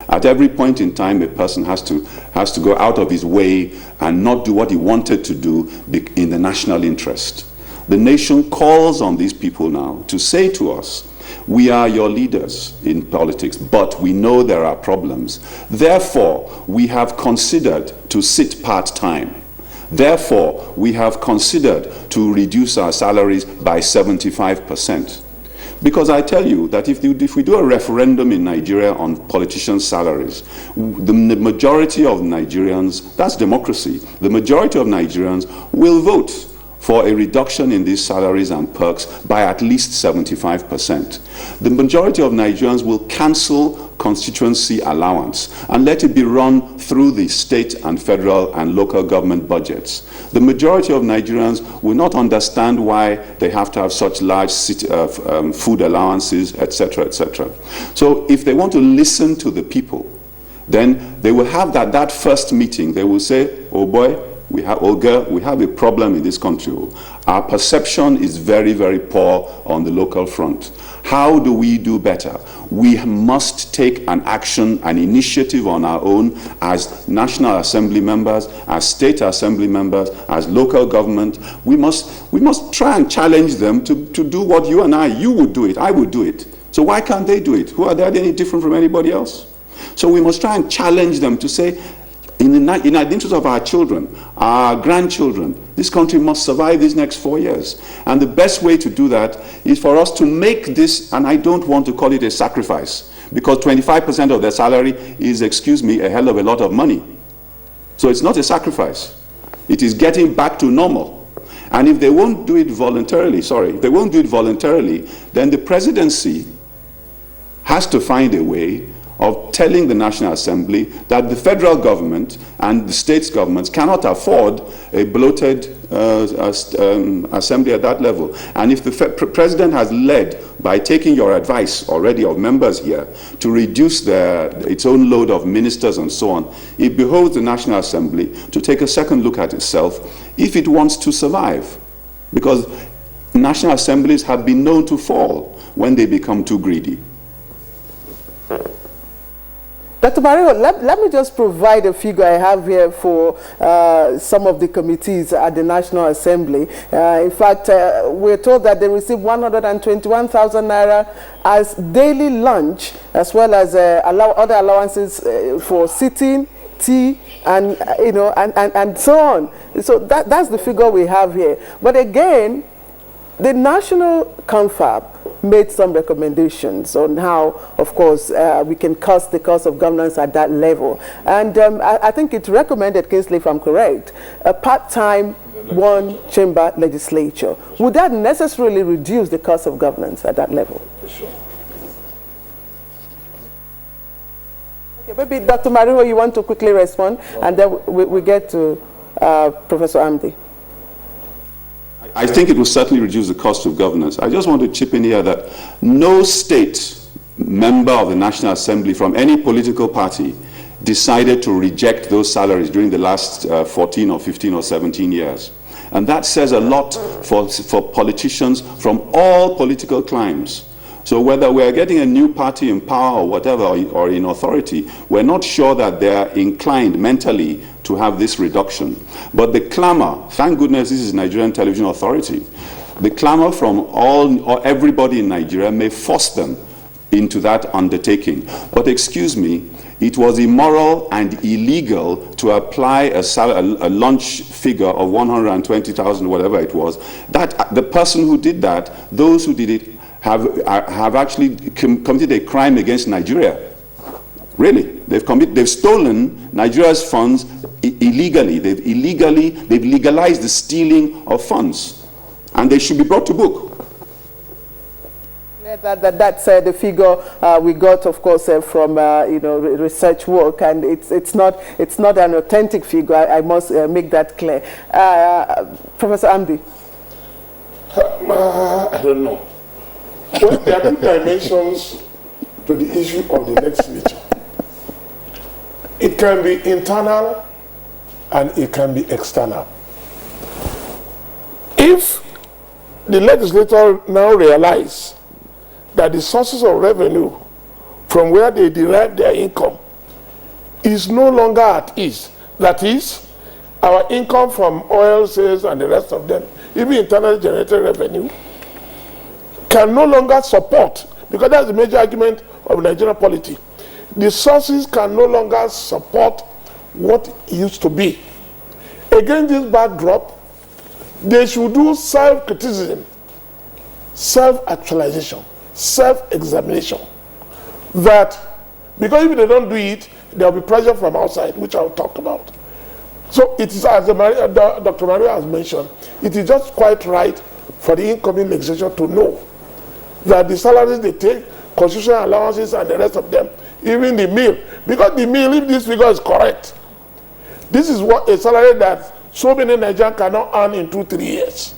At every point in time, a person has to go out of his way and not do what he wanted to do in the national interest. The nation calls on these people now to say to us, we are your leaders in politics, but we know there are problems. Therefore, we have considered to sit part-time. Therefore, we have considered to reduce our salaries by 75%. Because I tell you that if we do a referendum in Nigeria on politicians' salaries, the majority of Nigerians, that's democracy, the majority of Nigerians will vote for a reduction in these salaries and perks by at least 75%. The majority of Nigerians will cancel constituency allowance and let it be run through the state and federal and local government budgets. The majority of Nigerians will not understand why they have to have such large food allowances, etc., etc. So if they want to listen to the people, then they will have that first meeting. They will say, oh boy, we have a problem in this country. Our perception is very, very poor on the local front. How do we do better? We must take an action, an initiative on our own as National Assembly members, as State Assembly members, as local government. We must try and challenge them to do what you would do it, I would do it. So why can't they do it? Who are they any different from anybody else? So we must try and challenge them to say, in the interest of our children, our grandchildren, this country must survive these next 4 years. And the best way to do that is for us to make this, and I don't want to call it a sacrifice, because 25% of their salary is, excuse me, a hell of a lot of money. So it's not a sacrifice. It is getting back to normal. And if they won't do it voluntarily, then the presidency has to find a way of telling the National Assembly that the federal government and the states governments cannot afford a bloated assembly at that level. And if the president has led by taking your advice already of members here to reduce its own load of ministers and so on, it behoves the National Assembly to take a second look at itself if it wants to survive. Because national assemblies have been known to fall when they become too greedy. Dr. Marinho, let me just provide a figure I have here for some of the committees at the National Assembly. In fact, we're told that they receive 121,000 naira as daily lunch, as well as other allowances for sitting, tea, and and so on. So that's the figure we have here. But again, the National Confab made some recommendations on how, of course, we can cut the cost of governance at that level. And I think it recommended, Kingsley, if I'm correct, a part-time one-chamber legislature. Would that necessarily reduce the cost of governance at that level? Sure. Okay, maybe Dr. Marinho, you want to quickly respond, and then we get to Professor Amdi. I think it will certainly reduce the cost of governance. I just want to chip in here that no state member of the National Assembly from any political party decided to reject those salaries during the last 14 or 15 or 17 years. And that says a lot for politicians from all political climes. So whether we're getting a new party in power or whatever, or in authority, we're not sure that they're inclined mentally to have this reduction. But the clamor, thank goodness this is Nigerian Television Authority, the clamor from everybody in Nigeria may force them into that undertaking. But excuse me, it was immoral and illegal to apply a lunch figure of 120,000, whatever it was. That the person who did that, those who did it, have actually committed a crime against Nigeria. Really, they've stolen Nigeria's funds illegally. They've legalized the stealing of funds, and they should be brought to book. That's the figure we got, of course, from research work, and it's not an authentic figure. I must make that clear. Professor Amdi. I don't know. Well, there are two dimensions to the issue of the legislature. It can be internal and it can be external. If the legislature now realize that the sources of revenue from where they derive their income is no longer at ease. That is, our income from oil sales and the rest of them, even internally generated revenue, can no longer support, because that's the major argument of Nigerian polity. The sources can no longer support what it used to be. Against this backdrop, they should do self-criticism, self-actualization, self-examination. That, because if they don't do it, there will be pressure from outside, which I'll talk about. So it is, as Dr. Maria has mentioned, it is just quite right for the incoming legislature to know that the salaries they take, constitutional allowances and the rest of them, even the meal, because the meal, if this figure is correct, this is what a salary that so many Nigerians cannot earn in 2-3 years.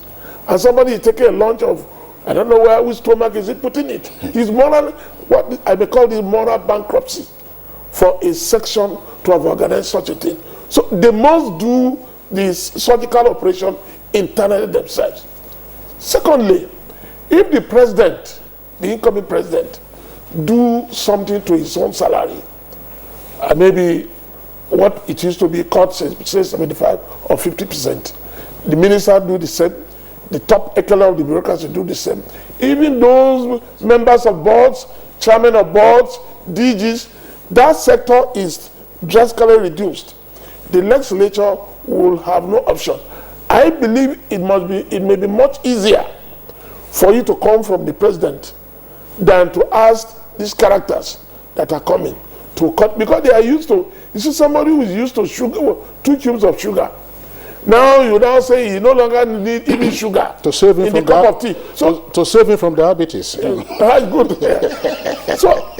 And somebody is taking a lunch of, I don't know where, which stomach is he putting it. It's moral, what I may call this moral bankruptcy for a section to have organized such a thing. So they must do this surgical operation internally themselves. Secondly, if the president, the incoming president, do something to his own salary, maybe what it used to be called, say 75 or 50%, the minister do the same, the top echelon of the bureaucracy do the same. Even those members of boards, chairmen of boards, DGs, that sector is drastically reduced. The legislature will have no option. I believe it may be much easier for you to come from the president than to ask these characters that are coming to cut, because they are used to, you see somebody who is used to sugar, 2 cubes of sugar. Now you now say you no longer need even sugar to save him in from the cup of tea. So to save him from diabetes. That's good. So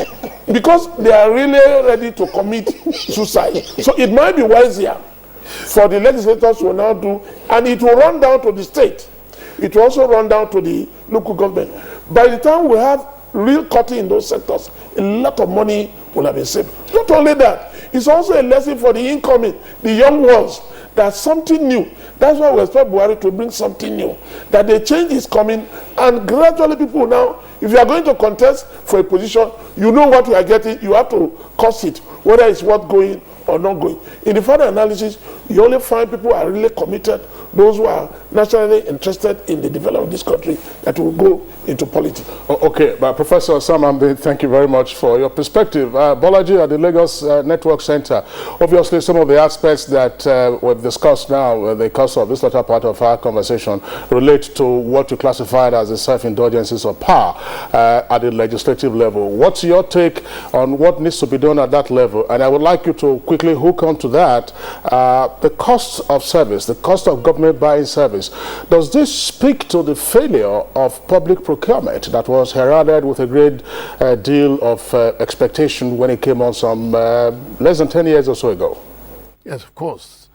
because they are really ready to commit suicide, so it might be wiser for the legislators to now do, and it will run down to the state. It will also run down to the local government. By the time we have real cutting in those sectors, a lot of money will have been saved. Not only that, it's also a lesson for the incoming, the young ones, that something new. That's why we expect Buhari to bring something new. That the change is coming, and gradually people now, if you are going to contest for a position, you know what you are getting, you have to cost it, whether it's worth going or not going. In the final analysis, you only find people who are really committed, those who are nationally interested in the development of this country, that will go into politics. Okay, but Professor Samambe, thank you very much for your perspective. Bolaji at the Lagos Network Center, obviously some of the aspects that we've discussed now, the course of this latter part of our conversation, relate to what you classified as the self-indulgences of power at the legislative level. What's your take on what needs to be done at that level? And I would like you to quickly hook on to that, the cost of service, the cost of government buying service. Does this speak to the failure of public procurement that was heralded with a great deal of expectation when it came on some less than 10 years or so ago? Yes, of course.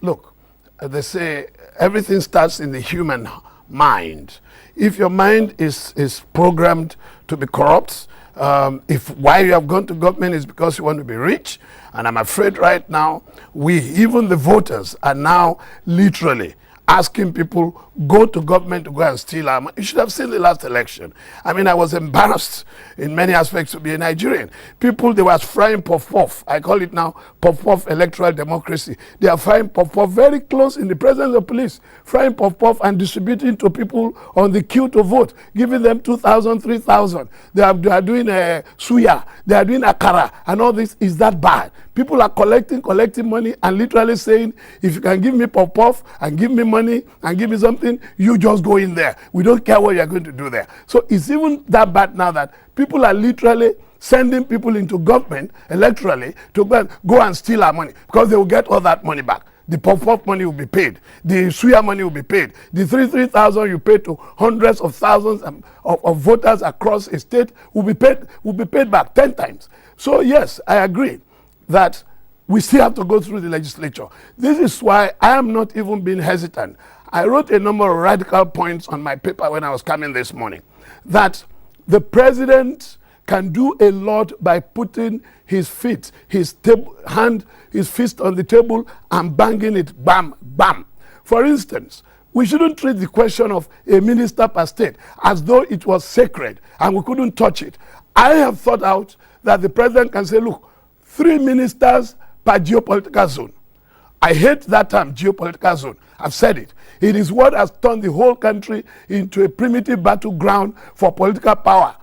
Look, they say everything starts in the human mind. If your mind is programmed to be corrupt, if why you have gone to government is because you want to be rich, and I'm afraid right now, even the voters are now literally asking people, go to government to go and steal our money. You should have seen the last election. I mean, I was embarrassed in many aspects to be a Nigerian. People, they were frying puff-puff. I call it now puff-puff electoral democracy. They are frying puff-puff very close in the presence of police, frying puff-puff and distributing to people on the queue to vote, giving them 2,000, 3,000. They are doing suya, they are doing akara, and all this. Is that bad? People are collecting money and literally saying, if you can give me puff-puff and give me money and give me something, you just go in there. We don't care what you're going to do there. So it's even that bad now that people are literally sending people into government electorally to go and steal our money, because they will get all that money back. The puff-puff money will be paid. The suya money will be paid. The 3,000 you pay to hundreds of thousands of voters across a state will be paid back 10 times. So yes, I agree that we still have to go through the legislature. This is why I am not even being hesitant. I wrote a number of radical points on my paper when I was coming this morning, that the president can do a lot by putting his fist on the table and banging it, bam, bam. For instance, we shouldn't treat the question of a minister per state as though it was sacred and we couldn't touch it. I have thought out that the president can say, look, 3 ministers per geopolitical zone. I hate that term, geopolitical zone. I've said it. It is what has turned the whole country into a primitive battleground for political power.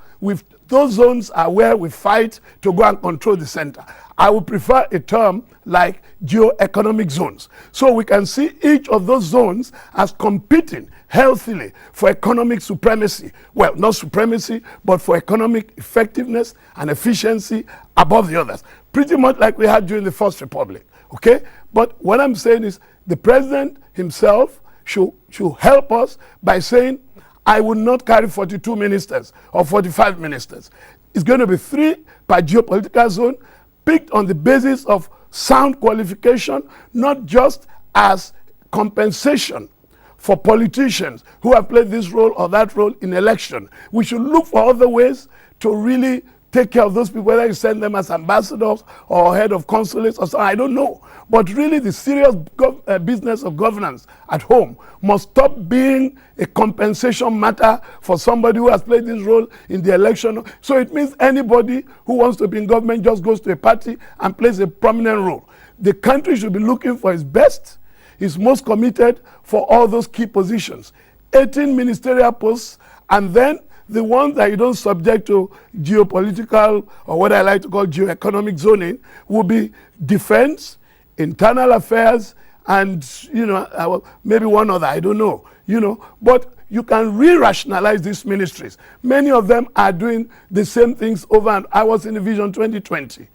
Those zones are where we fight to go and control the center. I would prefer a term like geo-economic zones. So we can see each of those zones as competing healthily for economic supremacy. Well, not supremacy, but for economic effectiveness and efficiency above the others. Pretty much like we had during the First Republic, okay? But what I'm saying is the president himself should help us by saying, I will not carry 42 ministers or 45 ministers. It's going to be 3 per geopolitical zone, picked on the basis of sound qualification, not just as compensation for politicians who have played this role or that role in election. We should look for other ways to really take care of those people, whether you send them as ambassadors or head of consulates or something, I don't know. But really the serious business of governance at home must stop being a compensation matter for somebody who has played this role in the election. So it means anybody who wants to be in government just goes to a party and plays a prominent role. The country should be looking for its best, its most committed for all those key positions. 18 ministerial posts, and then the ones that you don't subject to geopolitical, or what I like to call geoeconomic zoning, will be defense, internal affairs, and maybe one other, I don't know. But you can re-rationalize these ministries. Many of them are doing the same things over, and I was in the Vision 2020,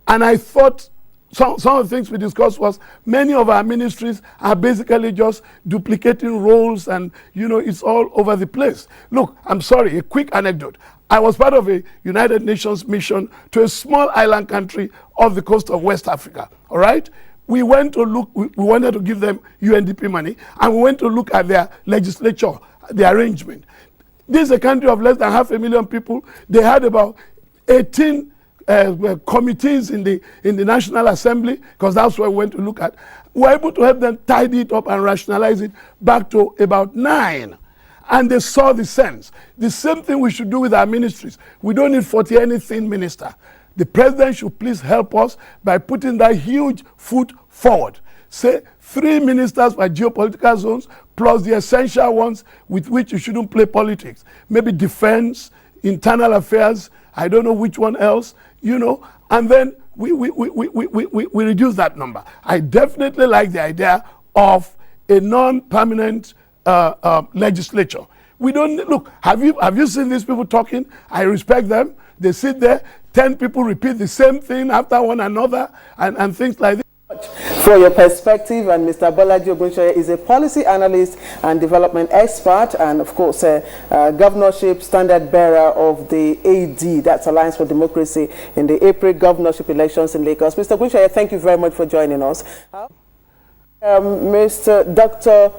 and I thought some of the things we discussed was many of our ministries are basically just duplicating roles, and it's all over the place. Look, I'm sorry, a quick anecdote. I was part of a United Nations mission to a small island country off the coast of West Africa, all right? We went to look, we wanted to give them UNDP money, and we went to look at their legislature, the arrangement. This is a country of less than 500,000 people. They had about 18 committees in the National Assembly, because that's what we went to look at. We were able to help them tidy it up and rationalize it back to about 9. And they saw the sense. The same thing we should do with our ministries. We don't need 40 anything minister. The president should please help us by putting that huge foot forward. Say 3 ministers for geopolitical zones plus the essential ones with which you shouldn't play politics. Maybe defense, internal affairs, I don't know which one else, and then we reduce that number. I definitely like the idea of a non-permanent legislature. We don't look. Have you seen these people talking? I respect them. They sit there. 10 people repeat the same thing after one another, and things like this. For your perspective, and Mr. Bolaji Ogunseye is a policy analyst and development expert, and of course a governorship standard bearer of the AD, that's Alliance for Democracy, in the April governorship elections in Lagos. Mr. Ogunseye, thank you very much for joining us. Mr. Dr.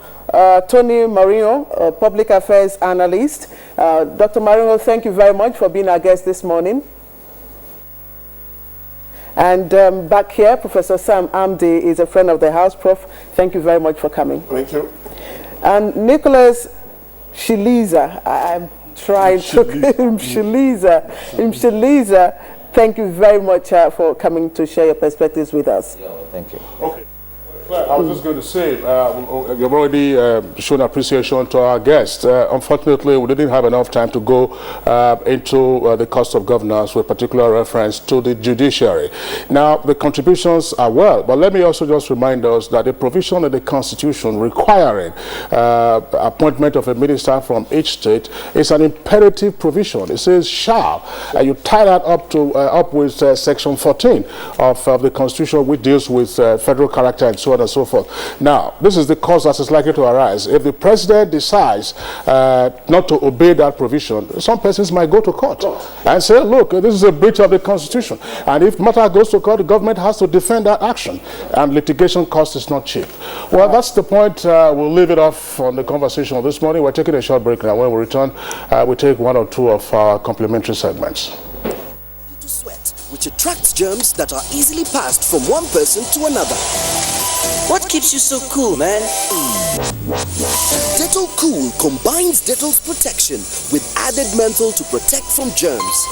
Tony Marinho, public affairs analyst. Dr. Marinho, thank you very much for being our guest this morning. And back here, Professor Sam Amdi is a friend of the house. Prof, thank you very much for coming. Thank you. And Nicholas Shiliza, I'm trying to Shiliza, thank you very much for coming to share your perspectives with us. Thank you. Okay. I was just going to say, you've already shown appreciation to our guests. Unfortunately, we didn't have enough time to go into the cost of governance with particular reference to the judiciary. Now, the contributions are well, but let me also just remind us that the provision of the Constitution requiring appointment of a minister from each state is an imperative provision. It says shall. You tie that up with Section 14 of the Constitution, which deals with federal character and so on and so forth. Now, this is the cause that is likely to arise. If the president decides not to obey that provision, some persons might go to court and say, look, this is a breach of the Constitution. And if matter goes to court, the government has to defend that action. And litigation cost is not cheap. Well, that's the point. We'll leave it off on the conversation this morning. We're taking a short break now. When we return, we take 1 or 2 of our complementary segments. Which attracts germs that are easily passed from one person to another. What keeps you so cool, man? Dettol Cool combines Dettol's protection with added menthol to protect from germs.